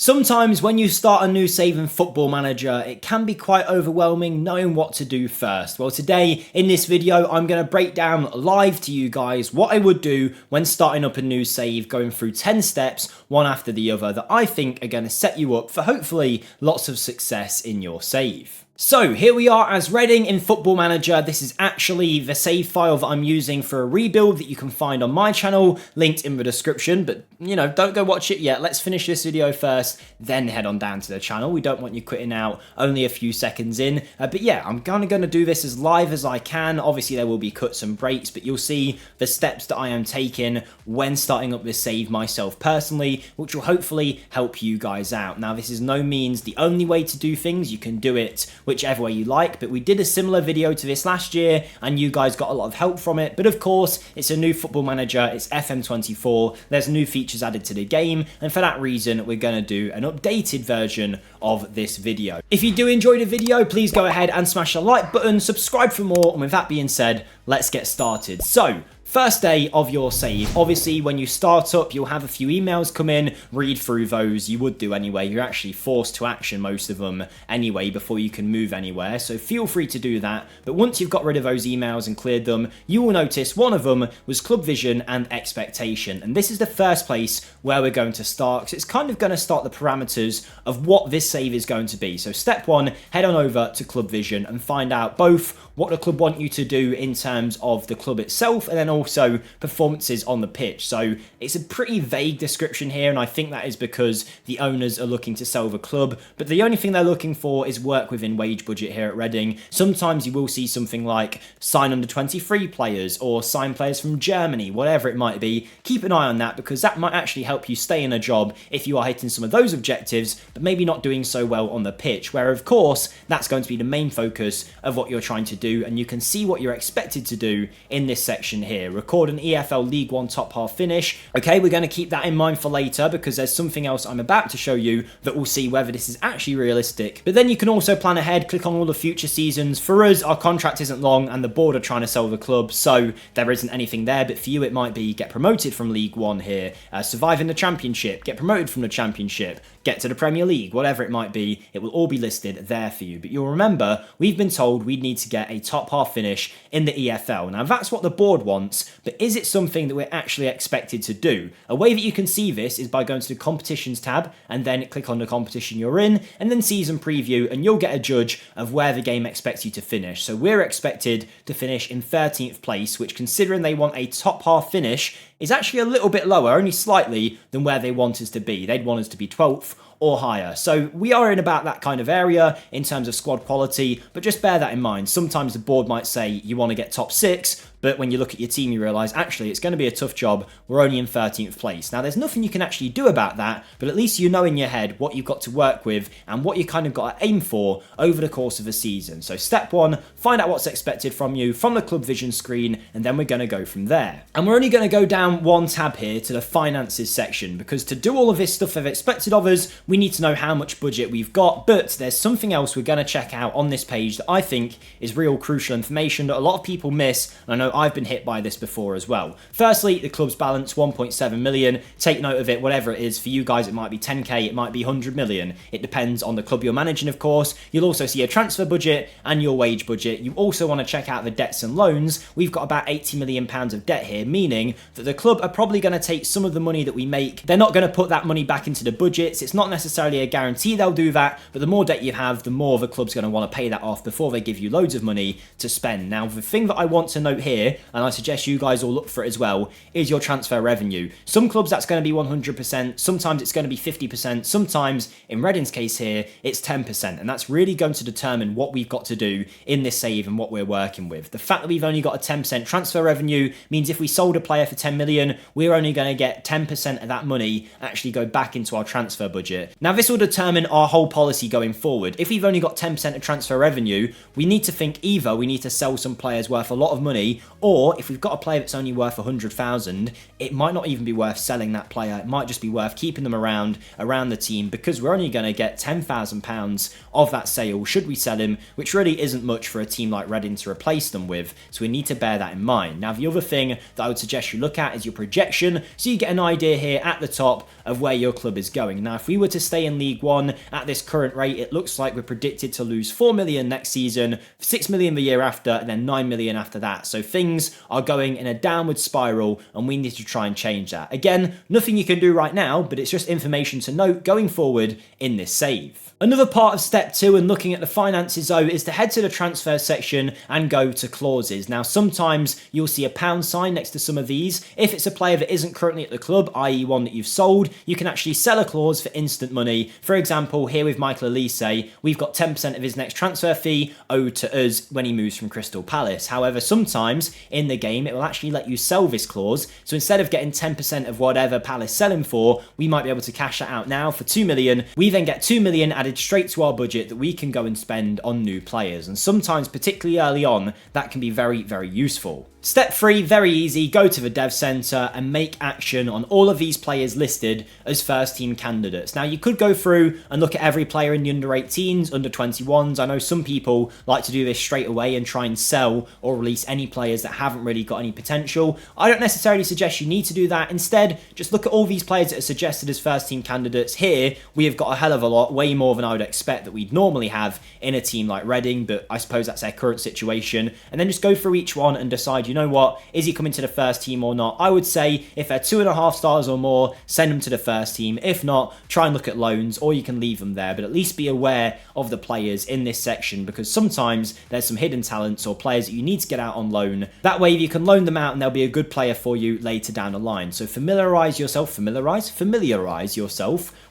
Sometimes when you start a new save in Football Manager, it can be quite overwhelming knowing what to do first. Well, today in this video, I'm going to break down live to you guys what I would do when starting up a new save, going through 10 steps, one after the other, that I think are going to set you up for hopefully lots of success in your save. So here we are as Reading in Football Manager. This is actually the save file that I'm using for a rebuild that you can find on my channel, linked in the description, but don't go watch it yet. Let's finish this video first, then head on down to the channel. We don't want you quitting out only a few seconds in, but yeah, I'm kind of going to do this as live as I can. Obviously there will be cuts and breaks, but you'll see the steps that I am taking when starting up this save myself personally, which will hopefully help you guys out. Now this is no means the only way to do things. You can do it whichever way you like, but we did a similar video to this last year and you guys got a lot of help from it. But of course, it's a new Football Manager, it's FM24, there's new features added to the game, and for that reason we're going to do an updated version of this video. If you do enjoy the video, please go ahead and smash the like button, subscribe for more, and with that being said, let's get started. So, first day of your save. Obviously, when you start up, you'll have a few emails come in, read through those. You would do anyway. You're actually forced to action most of them anyway before you can move anywhere, so feel free to do that. But once you've got rid of those emails and cleared them, you will notice one of them was Club Vision and Expectation, and this is the first place where we're going to start, because it's kind of going to start the parameters of what this save is going to be. So step one, head on over to Club Vision and find out both what the club want you to do in terms of the club itself, and then also performances on the pitch. So it's a pretty vague description here, and I think that is because the owners are looking to sell the club, but the only thing they're looking for is work within wage budget here at Reading. Sometimes you will see something like sign under 23 players or sign players from Germany, whatever it might be. Keep an eye on that, because that might actually help you stay in a job if you are hitting some of those objectives, but maybe not doing so well on the pitch, where of course that's going to be the main focus of what you're trying to do, and you can see what you're expected to do in this section here. Record an EFL League One top half finish. Okay, we're going to keep that in mind for later, because there's something else I'm about to show you that will see whether this is actually realistic. But then you can also plan ahead, click on all the future seasons. For us, our contract isn't long and the board are trying to sell the club, so there isn't anything there, but for you it might be get promoted from League One here, survive in the Championship, get promoted from the Championship, get to the Premier League, whatever it might be, it will all be listed there for you. But you'll remember, we've been told we need to get a top half finish in the EFL. Now that's what the board wants, but is it something that we're actually expected to do? A way that you can see this is by going to the competitions tab and then click on the competition you're in, and then season preview, and you'll get a judge of where the game expects you to finish. So we're expected to finish in 13th place, which, considering they want a top half finish, is actually a little bit lower, only slightly, than where they want us to be. They'd want us to be 12th or higher. So we are in about that kind of area in terms of squad quality, but just bear that in mind. Sometimes the board might say you want to get top 6, but when you look at your team, you realise, actually, it's going to be a tough job. We're only in 13th place. Now, there's nothing you can actually do about that, but at least you know in your head what you've got to work with and what you kind of got to aim for over the course of a season. So step one, find out what's expected from you from the Club Vision screen, and then we're going to go from there. And we're only going to go down one tab here to the finances section, because to do all of this stuff they've expected of us, we need to know how much budget we've got. But there's something else we're going to check out on this page that I think is real crucial information that a lot of people miss, and I know I've been hit by this before as well. Firstly, the club's balance, 1.7 million. Take note of it, whatever it is. For you guys, it might be 10k, it might be 100 million. It depends on the club you're managing, of course. You'll also see a transfer budget and your wage budget. You also want to check out the debts and loans. We've got about 80 million pounds of debt here, meaning that the club are probably going to take some of the money that we make. They're not going to put that money back into the budgets. It's not necessarily a guarantee they'll do that, but the more debt you have, the more the club's going to want to pay that off before they give you loads of money to spend. Now, the thing that I want to note here, and I suggest you guys all look for it as well, is your transfer revenue. Some clubs that's going to be 100%, sometimes it's going to be 50%, sometimes, in Reading's case here, it's 10%, and that's really going to determine what we've got to do in this save and what we're working with. The fact that we've only got a 10% transfer revenue means if we sold a player for 10 million, we're only going to get 10% of that money actually go back into our transfer budget. Now, this will determine our whole policy going forward. If we've only got 10% of transfer revenue, we need to think either we need to sell some players worth a lot of money, or if we've got a player that's only worth 100,000, it might not even be worth selling that player. It might just be worth keeping them around the team, because we're only going to get £10,000 of that sale should we sell him, which really isn't much for a team like Reading to replace them with. So we need to bear that in mind. Now, the other thing that I would suggest you look at is your projection, so you get an idea here at the top of where your club is going. Now, if we were to to stay in League One at this current rate, it looks like we're predicted to lose 4 million next season, 6 million the year after, and then 9 million after that. So things are going in a downward spiral, and we need to try and change that. Again, nothing you can do right now, but it's just information to note going forward in this save. Another part of step 2 and looking at the finances though is to head to the transfer section and go to clauses. Now sometimes you'll see a pound sign next to some of these. If it's a player that isn't currently at the club, i.e. one that you've sold, you can actually sell a clause for instant money. For example, here with Michael Elise, we've got 10% of his next transfer fee owed to us when he moves from Crystal Palace. However, sometimes in the game it will actually let you sell this clause. So instead of getting 10% of whatever Palace sell him for, we might be able to cash that out now for 2 million. We then get 2 million added straight to our budget that we can go and spend on new players, and sometimes particularly early on that can be very, very useful. Step 3, very easy, go to the dev center and make action on all of these players listed as first team candidates. Now you could go through and look at every player in the under 18s, under 21s. I know some people like to do this straight away and try and sell or release any players that haven't really got any potential. I don't necessarily suggest you need to do that. Instead, just look at all these players that are suggested as first team candidates. Here we have got a hell of a lot, way more than I would expect that we'd normally have in a team like Reading, but I suppose that's their current situation. And then just go through each one and decide, you know what, is he coming to the first team or not? I would say if they're 2.5 stars or more, send them to the first team. If not, try and look at loans, or you can leave them there, but at least be aware of the players in this section, because sometimes there's some hidden talents or players that you need to get out on loan. That way you can loan them out and they'll be a good player for you later down the line. So familiarize yourself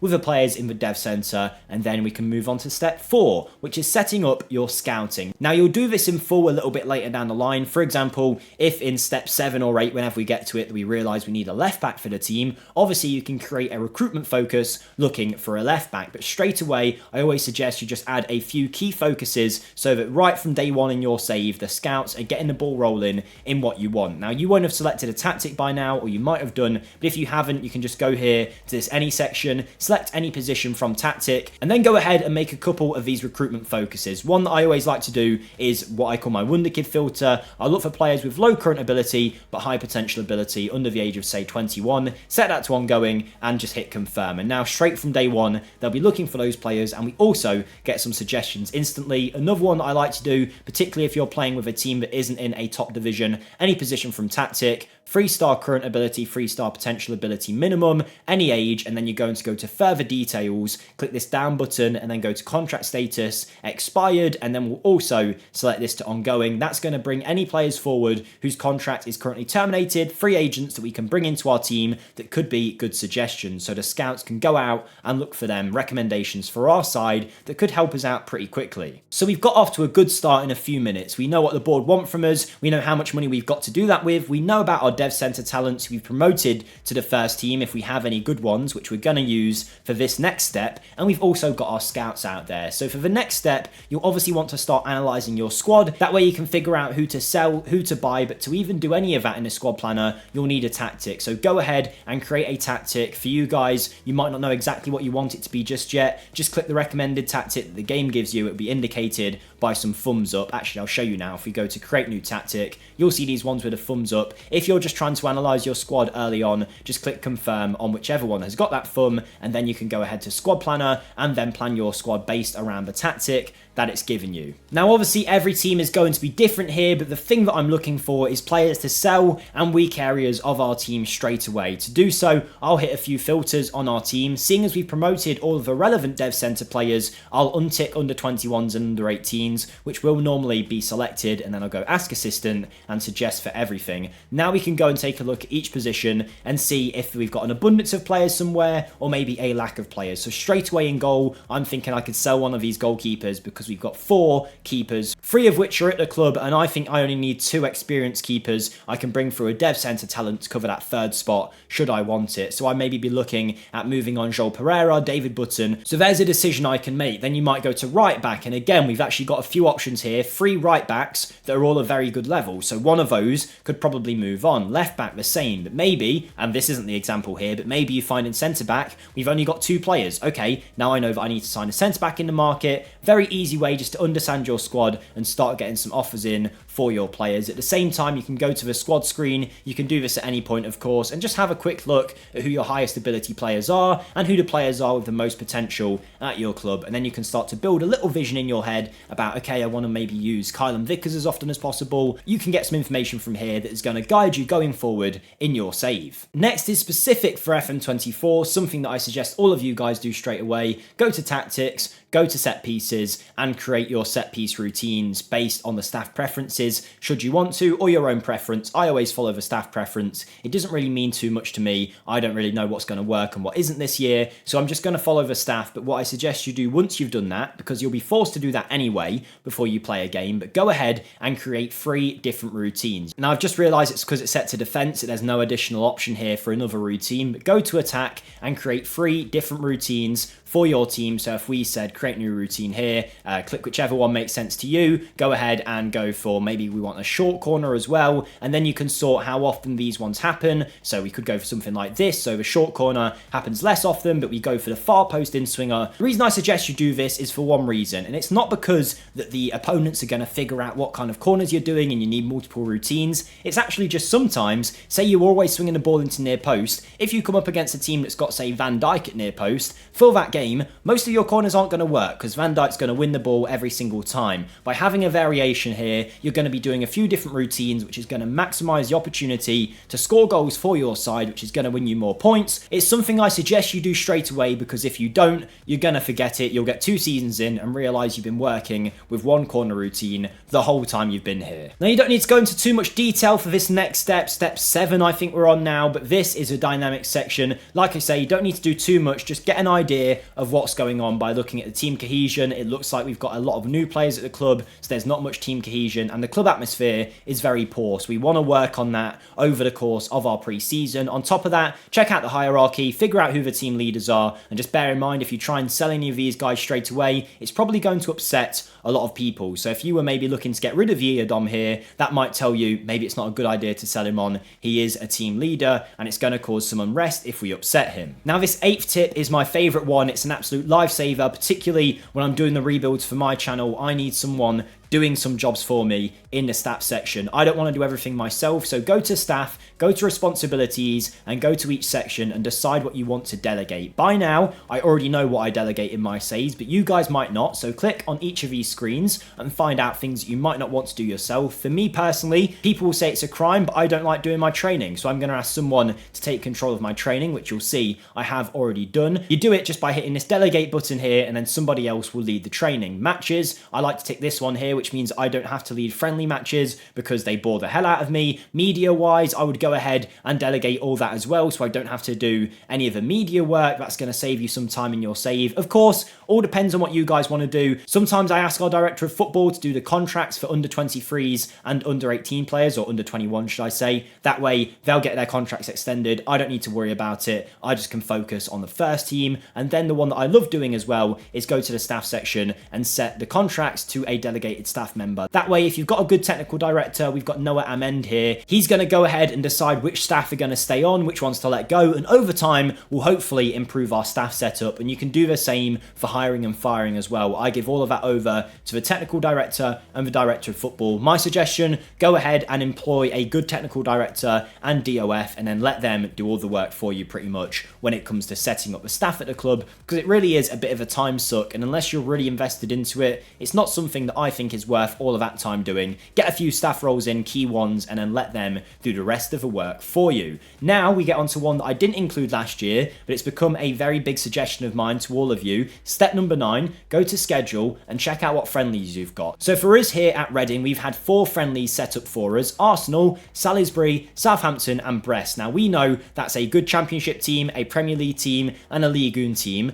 with the players in the dev center, and then we can move on to step 4, which is setting up your scouting. Now you'll do this in full a little bit later down the line. For example, if in step 7 or 8, whenever we get to it, we realize we need a left back for the team, obviously you can create a recruitment focus looking for a left back. But straight away, I always suggest you just add a few key focuses so that right from day one in your save, the scouts are getting the ball rolling in what you want. Now you won't have selected a tactic by now, or you might have done, but if you haven't, you can just go here to this any section, select any position from tactic, and then go ahead and make a couple of these recruitment focuses. One that I always like to do is what I call my wonderkid filter. I look for players with low current ability but high potential ability under the age of say 21, set that to ongoing and just hit confirm. And now straight from day one they'll be looking for those players, and we also get some suggestions instantly. Another one that I like to do, particularly if you're playing with a team that isn't in a top division, any position from tactic, 3-star current ability, 3-star potential ability minimum, any age, and then you're going to go to further details, click this down button, and then go to contract status, expired, and then we'll also select this to ongoing. That's going to bring any players forward whose contract is currently terminated, free agents that we can bring into our team that could be good suggestions. So the scouts can go out and look for them, recommendations for our side that could help us out pretty quickly. So we've got off to a good start in a few minutes. We know what the board want from us, we know how much money we've got to do that with, we know about our dev center talents we've promoted to the first team if we have any good ones, which we're going to use for this next step, and we've also got our scouts out there. So for the next step, you'll obviously want to start analyzing your squad. That way you can figure out who to sell, who to buy, but to even do any of that in a squad planner, you'll need a tactic. So go ahead and create a tactic. For you guys, you might not know exactly what you want it to be just yet. Just click the recommended tactic that the game gives you. It'll be indicated by some thumbs up. Actually, I'll show you now. If we go to create new tactic, you'll see these ones with a thumbs up. If you're just trying to analyze your squad early on, just click confirm on whichever one has got that thumb, and then you can go ahead to squad planner and then plan your squad based around the tactic that it's given you. Now obviously every team is going to be different here, but the thing that I'm looking for is players to sell and weak areas of our team straight away. To do so, I'll hit a few filters on our team. Seeing as we've promoted all of the relevant dev center players, I'll untick under 21s and under 18s, which will normally be selected, and then I'll go ask assistant and suggest for everything. Now we can go and take a look at each position and see if we've got an abundance of players somewhere or maybe a lack of players. So straight away in goal, I'm thinking I could sell one of these goalkeepers because we've got 4 keepers, 3 of which are at the club, and I think I only need 2 experienced keepers I can bring through a dev center talent to cover that 3rd spot should I want it. So I maybe be looking at moving on Joel Pereira, David Button. So there's a decision I can make. Then you might go to right back, and again we've actually got a few options here, 3 right backs that are all a very good level, so one of those could probably move on. Left back the same, but maybe, and this isn't the example here, but maybe you find in centre back we've only got 2 players. Okay, now I know that I need to sign a centre back in the market. Very easy way just to understand your squad and start getting some offers in for your players. At the same time, you can go to the squad screen. You can do this at any point, of course, and just have a quick look at who your highest ability players are and who the players are with the most potential at your club. And then you can start to build a little vision in your head about, okay, I want to maybe use Kylan Vickers as often as possible. You can get some information from here that is going to guide you going forward in your save. Next is specific for FM24, something that I suggest all of you guys do straight away. Go to tactics, go to set pieces, and create your set piece routines based on the staff preferences should you want to, or your own preference. I always follow the staff preference. It doesn't really mean too much to me. I don't really know what's going to work and what isn't this year, so I'm just going to follow the staff. But what I suggest you do once you've done that, because you'll be forced to do that anyway before you play a game, but go ahead and create 3 different routines. Now I've just realized it's because it's set to defense, there's no additional option here for another routine, but go to attack and create 3 different routines for your team. So if we said create new routine here, click whichever one makes sense to you, go ahead and go for, maybe we want a short corner as well, and then you can sort how often these ones happen. So we could go for something like this. So the short corner happens less often, but we go for the far post in swinger. The reason I suggest you do this is for one reason, and it's not because that the opponents are going to figure out what kind of corners you're doing and you need multiple routines. It's actually just sometimes, say you're always swinging the ball into near post, if you come up against a team that's got, say, Van Dijk at near post, for that game, most of your corners aren't going to work because Van Dijk's going to win the ball every single time. By having a variation here, you're going to be doing a few different routines, which is going to maximize the opportunity to score goals for your side, which is going to win you more points. It's something I suggest you do straight away, because if you don't, you're going to forget it. You'll get 2 seasons in and realize you've been working with one corner routine the whole time you've been here. Now, you don't need to go into too much detail for this next step. Step 7, I think we're on now, but this is a dynamic section. Like I say, you don't need to do too much. Just get an idea of what's going on by looking at the team cohesion. It looks like we've got a lot of new players at the club, so there's not much team cohesion, and the club atmosphere is very poor. So we want to work on that over the course of our pre-season. On top of that, check out the hierarchy, figure out who the team leaders are, and just bear in mind, if you try and sell any of these guys straight away, it's probably going to upset a lot of people. So if you were maybe looking to get rid of Yiadom here, that might tell you maybe it's not a good idea to sell him on. He is a team leader, and it's going to cause some unrest if we upset him. Now, this 8th tip is my favorite one. It's an absolute lifesaver, particularly when I'm doing the rebuilds for my channel. I need someone doing some jobs for me in the staff section. I don't want to do everything myself, so go to staff, go to responsibilities, and go to each section and decide what you want to delegate. By now, I already know what I delegate in my saves, but you guys might not, so click on each of these screens and find out things that you might not want to do yourself. For me personally, people will say it's a crime, but I don't like doing my training, so I'm going to ask someone to take control of my training, which you'll see I have already done. You do it just by hitting this delegate button here, and then somebody else will lead the training. Matches, I like to tick this one here, which means I don't have to lead friendly matches because they bore the hell out of me. Media wise, I would go ahead and delegate all that as well, so I don't have to do any of the media work. That's going to save you some time in your save. Of course, all depends on what you guys want to do. Sometimes I ask our director of football to do the contracts for under 23s and under 18 players, or under 21 should I say. That way they'll get their contracts extended. I don't need to worry about it. I just can focus on the first team. And then the one that I love doing as well is go to the staff section and set the contracts to a delegated staff member. That way, if you've got a good technical director, we've got Noah Amend here, he's going to go ahead and decide which staff are going to stay on, which ones to let go, and over time we'll hopefully improve our staff setup. And you can do the same for hiring and firing as well. I give all of that over to the technical director and the director of football. My suggestion, go ahead and employ a good technical director and DOF, and then let them do all the work for you pretty much when it comes to setting up the staff at the club, because it really is a bit of a time suck, and unless you're really invested into it, it's not something that I think is worth all of that time doing. Get a few staff roles in, key ones, and then let them do the rest of the work for you. Now we get onto one that I didn't include last year, but it's become a very big suggestion of mine to all of you. Step number 9, go to schedule and check out what friendlies you've got. So for us here at Reading, we've had 4 friendlies set up for us: Arsenal, Salisbury, Southampton and Brest. Now we know that's a good Championship team, a Premier League team and a Ligue 1 team.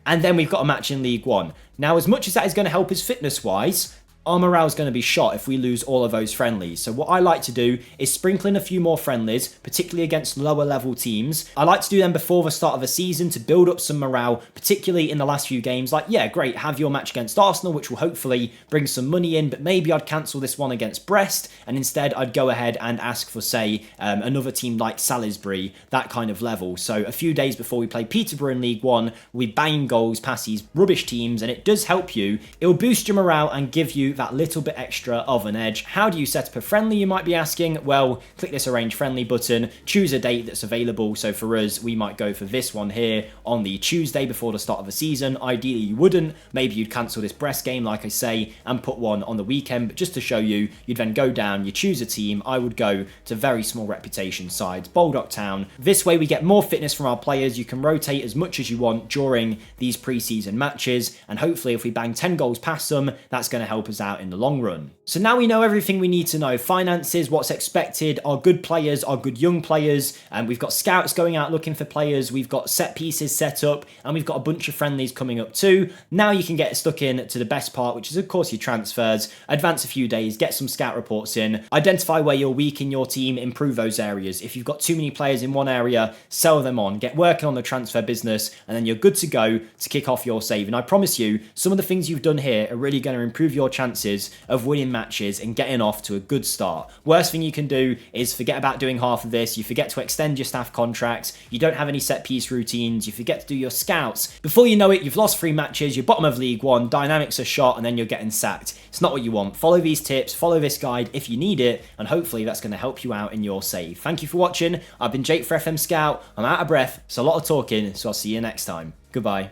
And then we've got a match in League 1. Now, as much as that is going to help us fitness-wise, our morale's going to be shot if we lose all of those friendlies. So what I like to do is sprinkle in a few more friendlies, particularly against lower level teams. I like to do them before the start of the season to build up some morale, particularly in the last few games. Like, yeah, great, have your match against Arsenal, which will hopefully bring some money in, but maybe I'd cancel this one against Brest, and instead I'd go ahead and ask for, say, another team like Salisbury, that kind of level. So a few days before we play Peterborough in League One, we bang goals past these rubbish teams, and it does help you. It will boost your morale and give you that little bit extra of an edge. How do you set up a friendly, you might be asking? Well, click this arrange friendly button, choose a date that's available. So for us, we might go for this one here on the Tuesday before the start of the season. Ideally you wouldn't, maybe you'd cancel this Brest game like I say and put one on the weekend, but just to show you, you'd then go down, you choose a team. I would go to very small reputation sides, Baldock Town. This way we get more fitness from our players. You can rotate as much as you want during these pre-season matches, and hopefully if we bang 10 goals past them, that's going to help us out in the long run. So now we know everything we need to know. Finances, what's expected, our good players, our good young players, and we've got scouts going out looking for players, we've got set pieces set up, and we've got a bunch of friendlies coming up too. Now you can get stuck in to the best part, which is of course your transfers. Advance a few days, get some scout reports in, identify where you're weak in your team, improve those areas. If you've got too many players in one area, sell them on, get working on the transfer business, and then you're good to go to kick off your save. And I promise you, some of the things you've done here are really going to improve your chances of winning matches and getting off to a good start. Worst thing you can do is forget about doing half of this. You forget to extend your staff contracts, you don't have any set piece routines, you forget to do your scouts. Before you know it, you've lost 3 matches, you're bottom of League One, dynamics are shot, and then you're getting sacked. It's not what you want. Follow these tips, follow this guide if you need it, and hopefully that's going to help you out in your save. Thank you for watching. I've been Jake for FM Scout. I'm out of breath. It's a lot of talking, so I'll see you next time. Goodbye.